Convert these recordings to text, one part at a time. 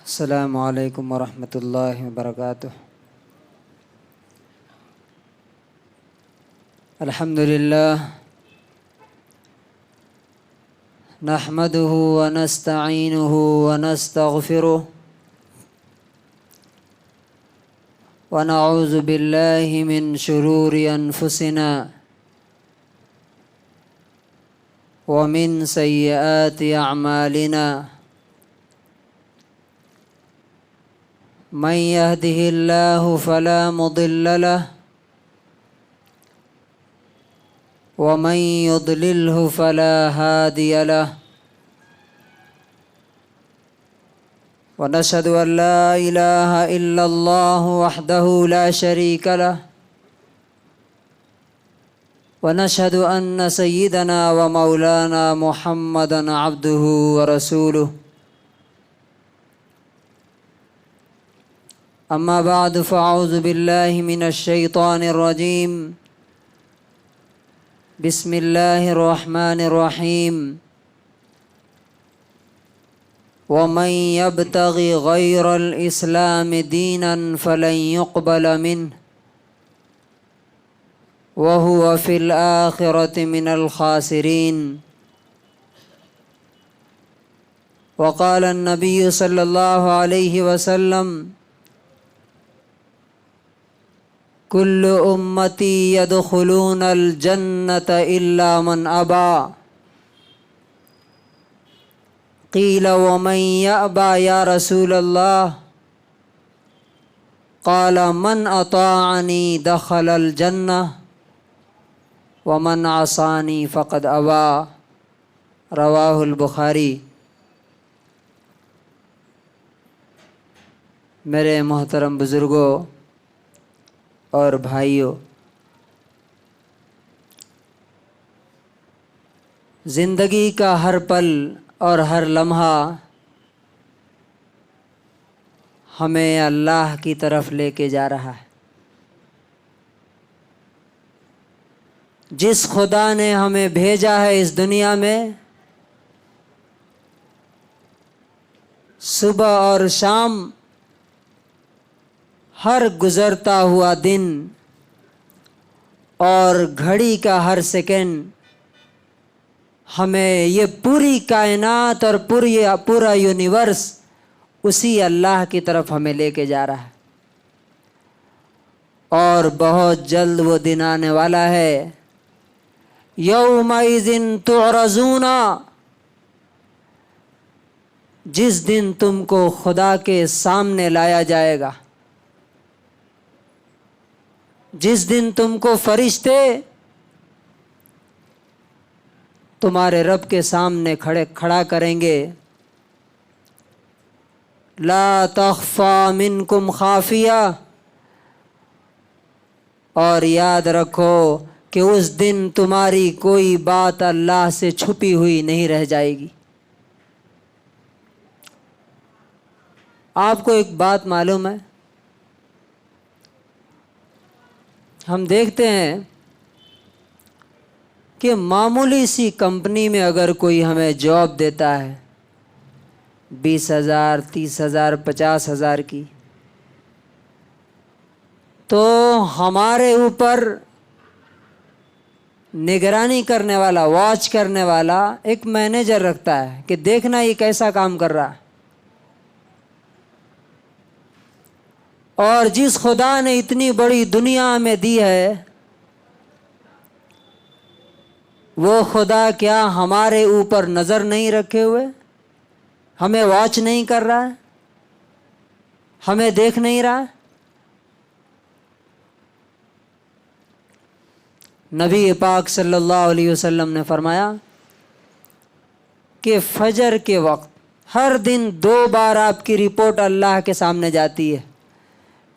السلام علیکم ورحمۃ اللہ وبرکاتہ۔ الحمد للہ نحمده ونستعینه ونستغفره ونعوذ باللہ من شرور انفسنا ومن سیئات اعمالنا من يهده الله فلا مضل له ومن يضلله فلا هادي له ونشهد أن لا إله إلا الله وحده لا شريك له ونشهد أن سيدنا ومولانا محمدا عبده ورسوله أما بعد فأعوذ بالله من الشيطان الرجيم بسم الله الرحمن الرحيم ومن يبتغ غير الإسلام دينا فلن يقبل منه وهو في الآخرة من الخاسرين وقال النبي صلى الله عليه وسلم كل أمتي يدخلون الجنة إلا من أبى قيل ومن يأبى يا رسول الله قال من أطاعني دخل الجنة ومن عصاني فقد أبى رواہ البخاری۔ میرے محترم بزرگوں اور بھائیوں، زندگی کا ہر پل اور ہر لمحہ ہمیں اللہ کی طرف لے کے جا رہا ہے۔ جس خدا نے ہمیں بھیجا ہے اس دنیا میں، صبح اور شام ہر گزرتا ہوا دن اور گھڑی کا ہر سیکنڈ ہمیں یہ پوری کائنات اور پورا یونیورس اسی اللہ کی طرف ہمیں لے کے جا رہا ہے، اور بہت جلد وہ دن آنے والا ہے۔ یومئذ تعرضون، جس دن تم کو خدا کے سامنے لایا جائے گا، جس دن تم کو فرشتے تمہارے رب کے سامنے کھڑا کریں گے۔ لا تخفى منکم خافیہ، اور یاد رکھو کہ اس دن تمہاری کوئی بات اللہ سے چھپی ہوئی نہیں رہ جائے گی۔ آپ کو ایک بات معلوم ہے، ہم دیکھتے ہیں کہ معمولی سی کمپنی میں اگر کوئی ہمیں جاب دیتا ہے 20,000 30,000 50,000 کی، تو ہمارے اوپر نگرانی کرنے والا، واچ کرنے والا ایک مینیجر رکھتا ہے کہ دیکھنا یہ کیسا کام کر رہا ہے۔ اور جس خدا نے اتنی بڑی دنیا ہمیں دی ہے، وہ خدا کیا ہمارے اوپر نظر نہیں رکھے ہوئے، ہمیں واچ نہیں کر رہا ہے، ہمیں دیکھ نہیں رہا؟ نبی پاک صلی اللہ علیہ وسلم نے فرمایا کہ فجر کے وقت ہر دن 2 بار آپ کی رپورٹ اللہ کے سامنے جاتی ہے۔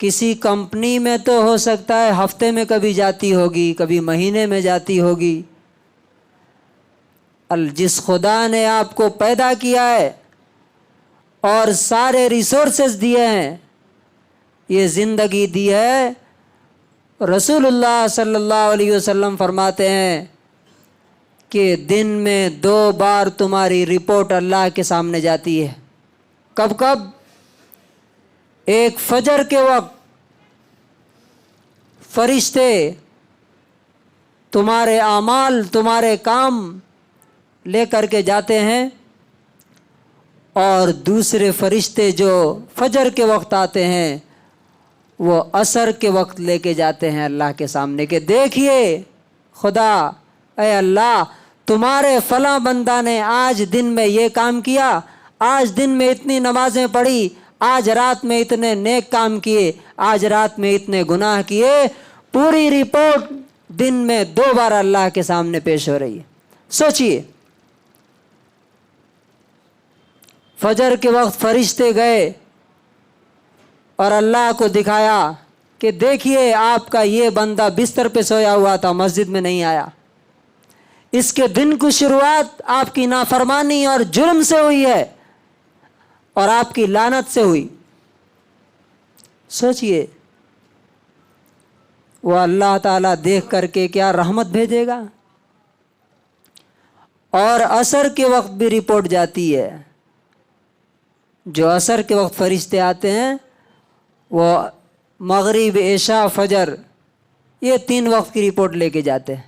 کسی کمپنی میں تو ہو سکتا ہے ہفتے میں کبھی جاتی ہوگی، کبھی مہینے میں جاتی ہوگی۔ جس خدا نے آپ کو پیدا کیا ہے اور سارے ریسورسز دیے ہیں، یہ زندگی دی ہے، رسول اللہ صلی اللہ علیہ وسلم فرماتے ہیں کہ دن میں 2 بار تمہاری رپورٹ اللہ کے سامنے جاتی ہے۔ کب کب؟ ایک فجر کے وقت فرشتے تمہارے اعمال، تمہارے کام لے کر کے جاتے ہیں، اور دوسرے فرشتے جو فجر کے وقت آتے ہیں وہ عصر کے وقت لے کے جاتے ہیں اللہ کے سامنے کہ دیکھیے خدا، اے اللہ، تمہارے فلاں بندہ نے آج دن میں یہ کام کیا، آج دن میں اتنی نمازیں پڑھی، آج رات میں اتنے نیک کام کیے، آج رات میں اتنے گناہ کیے۔ پوری رپورٹ دن میں 2 بار اللہ کے سامنے پیش ہو رہی ہے۔ سوچئے، فجر کے وقت فرشتے گئے اور اللہ کو دکھایا کہ دیکھیے آپ کا یہ بندہ بستر پہ سویا ہوا تھا، مسجد میں نہیں آیا، اس کے دن کی شروعات آپ کی نافرمانی اور جرم سے ہوئی ہے اور آپ کی لعنت سے ہوئی۔ سوچئے، وہ اللہ تعالیٰ دیکھ کر کے کیا رحمت بھیجے گا۔ اور عصر کے وقت بھی رپورٹ جاتی ہے، جو عصر کے وقت فرشتے آتے ہیں وہ مغرب، عشاء، فجر، یہ 3 وقت کی رپورٹ لے کے جاتے ہیں۔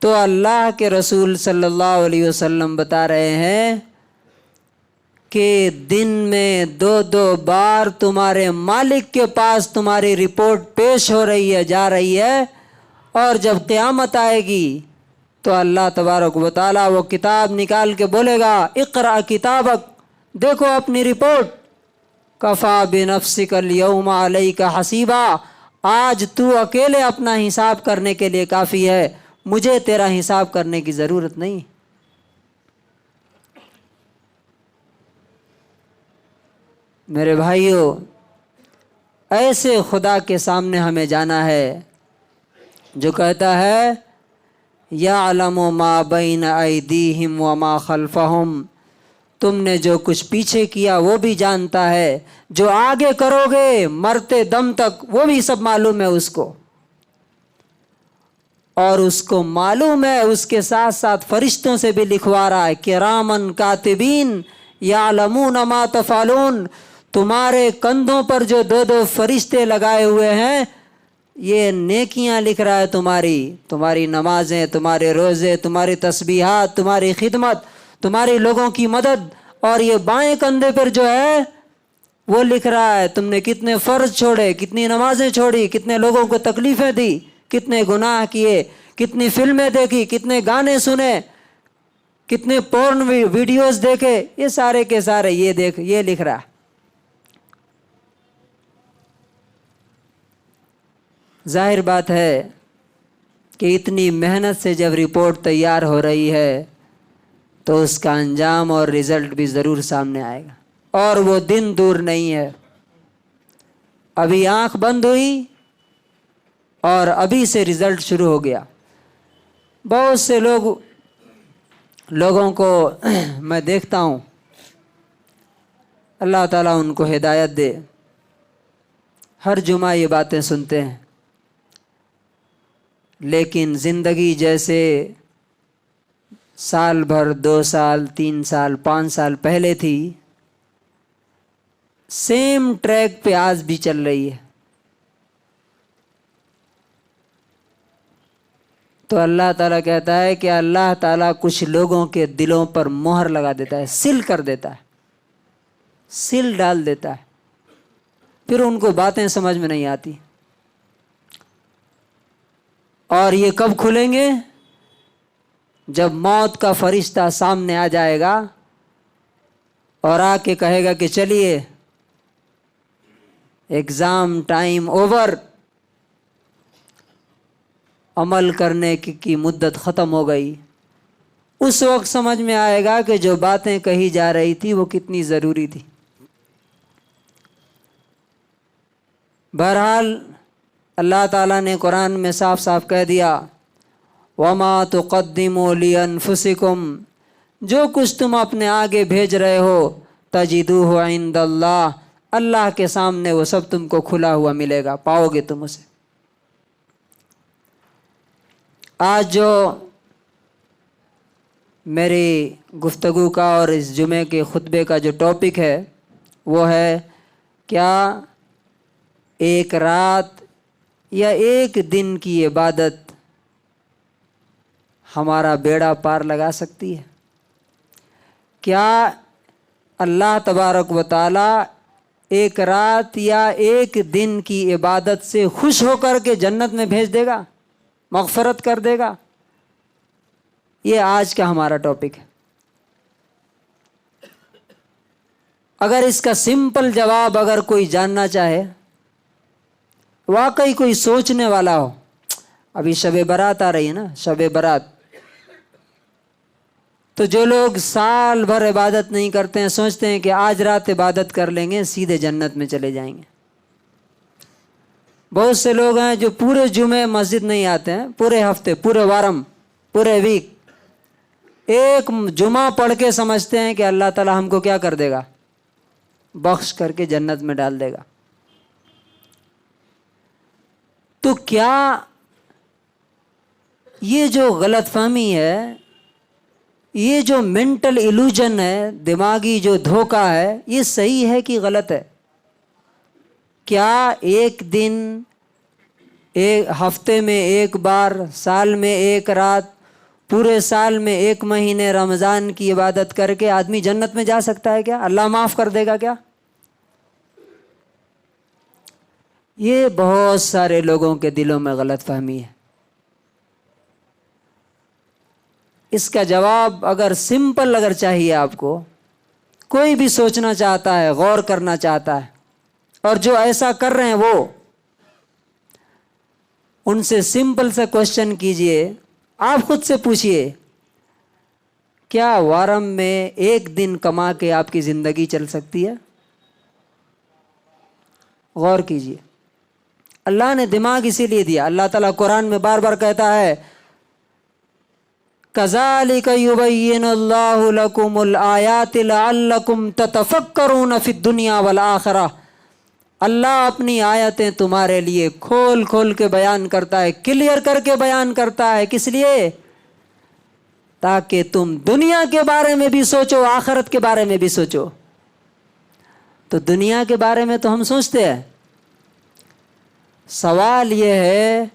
تو اللہ کے رسول صلی اللہ علیہ وسلم بتا رہے ہیں کہ دن میں 2 بار تمہارے مالک کے پاس تمہاری رپورٹ پیش ہو رہی ہے، جا رہی ہے، اور جب قیامت آئے گی تو اللہ تبارک و تعالیٰ وہ کتاب نکال کے بولے گا، اقرأ کتابک، دیکھو اپنی رپورٹ، کفا بنفسک اليوم علیک حسیبا، آج تو اکیلے اپنا حساب کرنے کے لیے کافی ہے، مجھے تیرا حساب کرنے کی ضرورت نہیں۔ میرے بھائیوں، ایسے خدا کے سامنے ہمیں جانا ہے جو کہتا ہے یعلم ما بین ایدیہم وما خلفہم، تم نے جو کچھ پیچھے کیا وہ بھی جانتا ہے، جو آگے کرو گے مرتے دم تک وہ بھی سب معلوم ہے اس کو، اور اس کو معلوم ہے، اس کے ساتھ ساتھ فرشتوں سے بھی لکھوا رہا ہے، کرامن کاتبین یعلمون ما تفعلون، تمہارے کندھوں پر جو 2 فرشتے لگائے ہوئے ہیں یہ نیکیاں لکھ رہا ہے، تمہاری نمازیں، تمہارے روزے، تمہاری تسبیحات، تمہاری خدمت، تمہاری لوگوں کی مدد، اور یہ بائیں کندھے پر جو ہے وہ لکھ رہا ہے تم نے کتنے فرض چھوڑے، کتنی نمازیں چھوڑی، کتنے لوگوں کو تکلیفیں دی، کتنے گناہ کیے، کتنی فلمیں دیکھی، کتنے گانے سنے، کتنے پورن ویڈیوز دیکھے، یہ سارے کے سارے یہ لکھ رہا ہے۔ ظاہر بات ہے کہ اتنی محنت سے جب رپورٹ تیار ہو رہی ہے تو اس کا انجام اور رزلٹ بھی ضرور سامنے آئے گا، اور وہ دن دور نہیں ہے۔ ابھی آنکھ بند ہوئی اور ابھی سے رزلٹ شروع ہو گیا۔ بہت سے لوگوں کو میں دیکھتا ہوں، اللہ تعالیٰ ان کو ہدایت دے، ہر جمعہ یہ باتیں سنتے ہیں، لیکن زندگی جیسے سال بھر، 2 سال، 3 سال، 5 سال پہلے تھی، سیم ٹریک پہ آج بھی چل رہی ہے۔ تو اللہ تعالیٰ کہتا ہے کہ اللہ تعالیٰ کچھ لوگوں کے دلوں پر مہر لگا دیتا ہے، سیل کر دیتا ہے، سیل ڈال دیتا ہے، پھر ان کو باتیں سمجھ میں نہیں آتی۔ اور یہ کب کھلیں گے؟ جب موت کا فرشتہ سامنے آ جائے گا اور آ کے کہے گا کہ چلیے ایگزام ٹائم اوور، عمل کرنے کی مدت ختم ہو گئی۔ اس وقت سمجھ میں آئے گا کہ جو باتیں کہی جا رہی تھی وہ کتنی ضروری تھی۔ بہرحال اللہ تعالیٰ نے قرآن میں صاف صاف کہہ دیا، وَمَا تُقَدِّمُوا لِأَنفُسِكُمْ، جو کچھ تم اپنے آگے بھیج رہے ہو، تَجِدُوهُ عِندَ اللَّهِ، اللہ کے سامنے وہ سب تم کو کھلا ہوا ملے گا، پاؤ گے تم اسے۔ آج جو میری گفتگو کا اور اس جمعے کے خطبے کا جو ٹاپک ہے وہ ہے کیا ایک رات یا ایک دن کی عبادت ہمارا بیڑا پار لگا سکتی ہے؟ کیا اللہ تبارک و تعالی ایک رات یا ایک دن کی عبادت سے خوش ہو کر کے جنت میں بھیج دے گا، مغفرت کر دے گا؟ یہ آج کا ہمارا ٹاپک ہے۔ اگر اس کا سمپل جواب اگر کوئی جاننا چاہے، واقعی کوئی سوچنے والا ہو، ابھی شب برات آ رہی ہے نا، شب برات، تو جو لوگ سال بھر عبادت نہیں کرتے ہیں سوچتے ہیں کہ آج رات عبادت کر لیں گے سیدھے جنت میں چلے جائیں گے۔ بہت سے لوگ ہیں جو پورے جمعے مسجد نہیں آتے ہیں، پورے ہفتے، پورے وارم، پورے ویک ایک جمعہ پڑھ کے سمجھتے ہیں کہ اللہ تعالیٰ ہم کو کیا کر دے گا، بخش کر کے جنت میں ڈال دے گا۔ تو کیا یہ جو غلط فہمی ہے، یہ جو مینٹل ایلوژن ہے، دماغی جو دھوکہ ہے، یہ صحیح ہے کہ غلط ہے؟ کیا ایک دن، ایک ہفتے میں ایک بار، سال میں ایک رات، پورے سال میں ایک مہینے رمضان کی عبادت کر کے آدمی جنت میں جا سکتا ہے کیا؟ اللہ معاف کر دے گا کیا؟ یہ بہت سارے لوگوں کے دلوں میں غلط فہمی ہے۔ اس کا جواب اگر سمپل اگر چاہیے آپ کو، کوئی بھی سوچنا چاہتا ہے، غور کرنا چاہتا ہے، اور جو ایسا کر رہے ہیں وہ، ان سے سمپل سے کوشچن کیجئے، آپ خود سے پوچھئے، کیا وارم میں ایک دن کما کے آپ کی زندگی چل سکتی ہے؟ غور کیجئے۔ اللہ نے دماغ اسی لیے دیا۔ اللہ تعالیٰ قرآن میں بار بار کہتا ہے كَذَلِكَ يُبَيِّنُ اللَّهُ لَكُمُ الْآيَاتِ لَعَلَّكُمْ تَتَفَكَّرُونَ فِي الدُّنْيَا وَالْآخِرَةِ۔ اللہ اپنی آیتیں تمہارے لیے کھول کھول کے بیان کرتا ہے، کلیئر کر کے بیان کرتا ہے۔ کس لیے؟ تاکہ تم دنیا کے بارے میں بھی سوچو، آخرت کے بارے میں بھی سوچو۔ تو دنیا کے بارے میں تو ہم سوچتے ہیں، سوال یہ ہے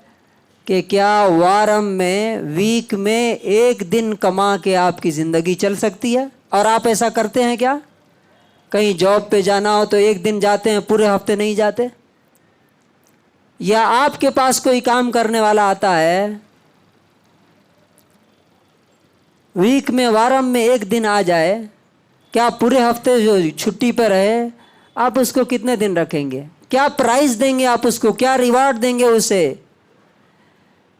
کہ کیا وارم میں، ویک میں ایک دن کما کے آپ کی زندگی چل سکتی ہے؟ اور آپ ایسا کرتے ہیں کیا؟ کہیں جاب پہ جانا ہو تو ایک دن جاتے ہیں، پورے ہفتے نہیں جاتے؟ یا آپ کے پاس کوئی کام کرنے والا آتا ہے، ویک میں، وارم میں ایک دن آ جائے، کیا پورے ہفتے جو چھٹی پہ رہے آپ اس کو کتنے دن رکھیں گے؟ کیا پرائز دیں گے آپ اس کو؟ کیا ریوارڈ دیں گے اسے؟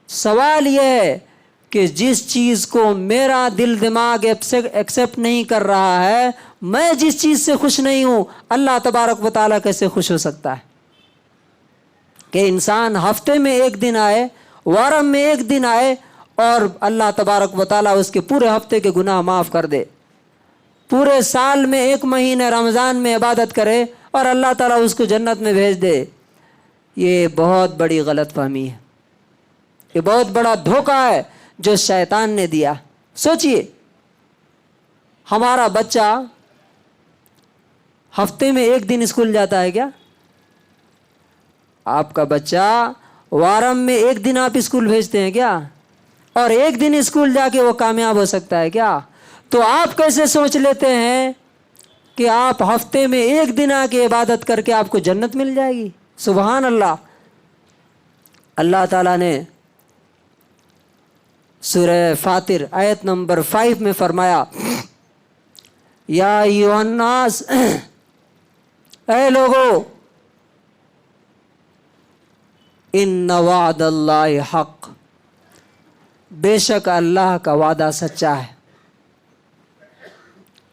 سوال یہ ہے کہ جس چیز کو میرا دل دماغ ایکسیپٹ نہیں کر رہا ہے، میں جس چیز سے خوش نہیں ہوں، اللہ تبارک و تعالیٰ کیسے خوش ہو سکتا ہے؟ کہ انسان ہفتے میں ایک دن آئے، وارم میں ایک دن آئے، اور اللہ تبارک و تعالیٰ اس کے پورے ہفتے کے گناہ معاف کر دے، پورے سال میں ایک مہینے رمضان میں عبادت کرے اور اللہ تعالیٰ اس کو جنت میں بھیج دے۔ یہ بہت بڑی غلط فہمی ہے، یہ بہت بڑا دھوکہ ہے جو شیطان نے دیا۔ سوچئے، ہمارا بچہ ہفتے میں ایک دن اسکول جاتا ہے کیا؟ آپ کا بچہ وارم میں ایک دن آپ اسکول بھیجتے ہیں کیا؟ اور ایک دن اسکول جا کے وہ کامیاب ہو سکتا ہے کیا؟ تو آپ کیسے سوچ لیتے ہیں کہ آپ ہفتے میں ایک دن آ کے عبادت کر کے آپ کو جنت مل جائے گی؟ سبحان اللہ۔ اللہ تعالیٰ نے سورہ فاطر آیت نمبر 5 میں فرمایا، یا ایھا الناس، اے لوگو، ان وعد اللہ حق، بے شک اللہ کا وعدہ سچا ہے۔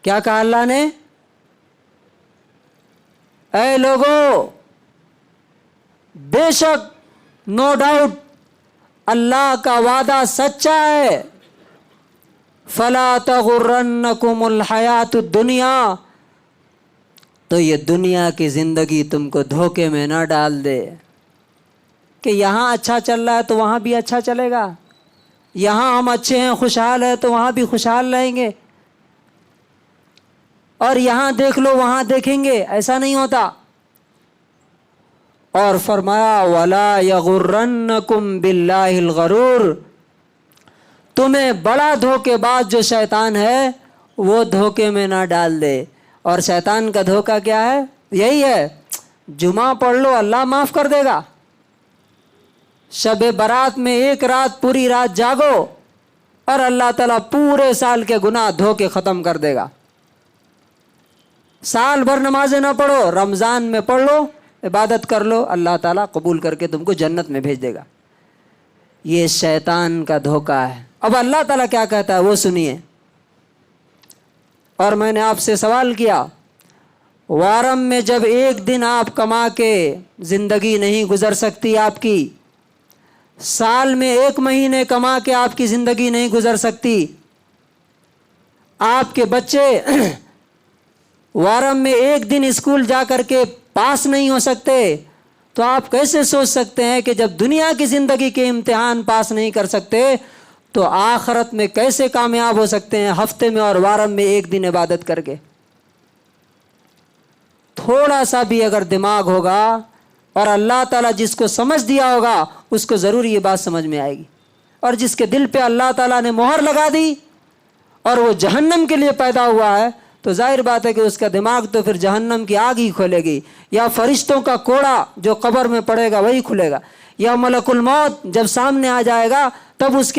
کیا کہا اللہ نے؟ اے لوگو، بے شک، نو ڈاؤٹ، اللہ کا وعدہ سچا ہے۔ فلا تغرنکم الحیات الدنیا، تو یہ دنیا کی زندگی تم کو دھوکے میں نہ ڈال دے کہ یہاں اچھا چل رہا ہے تو وہاں بھی اچھا چلے گا، یہاں ہم اچھے ہیں، خوشحال ہیں، تو وہاں بھی خوشحال رہیں گے، اور یہاں دیکھ لو وہاں دیکھیں گے۔ ایسا نہیں ہوتا۔ اور فرمایا وَلَا يَغُرَّنَّكُمْ بِاللَّهِ الْغَرُورُ، تمہیں بڑا دھوکے باز جو شیطان ہے وہ دھوکے میں نہ ڈال دے۔ اور شیطان کا دھوکہ کیا ہے؟ یہی ہے، جمعہ پڑھ لو اللہ معاف کر دے گا، شب برات میں ایک رات پوری رات جاگو اور اللہ تعالیٰ پورے سال کے گناہ دھو کے ختم کر دے گا۔ سال بھر نمازیں نہ پڑھو، رمضان میں پڑھ لو، عبادت کر لو، اللہ تعالیٰ قبول کر کے تم کو جنت میں بھیج دے گا۔ یہ شیطان کا دھوکہ ہے۔ اب اللہ تعالیٰ کیا کہتا ہے وہ سنیے۔ اور میں نے آپ سے سوال کیا، وارم میں جب ایک دن آپ کما کے زندگی نہیں گزر سکتی آپ کی، سال میں 1 مہینے کما کے آپ کی زندگی نہیں گزر سکتی، آپ کے بچے وارم میں 1 دن اسکول جا کر کے پاس نہیں ہو سکتے، تو آپ کیسے سوچ سکتے ہیں کہ جب دنیا کی زندگی کے امتحان پاس نہیں کر سکتے تو آخرت میں کیسے کامیاب ہو سکتے ہیں ہفتے میں اور وارم میں 1 دن عبادت کر کے؟ تھوڑا سا بھی اگر دماغ ہوگا اور اللہ تعالیٰ جس کو سمجھ دیا ہوگا اس کو ضرور یہ بات سمجھ میں آئے گی۔ اور جس کے دل پہ اللہ تعالیٰ نے مہر لگا دی اور وہ جہنم کے لیے پیدا ہوا ہے تو ظاہر بات ہے کہ اس کا دماغ تو پھر جہنم کی آگ ہی کھولے گی، یا فرشتوں کا کوڑا جو قبر میں پڑے گا وہی کھلے گا، یا ملک الموت جب سامنے آ جائے گا تب اس کے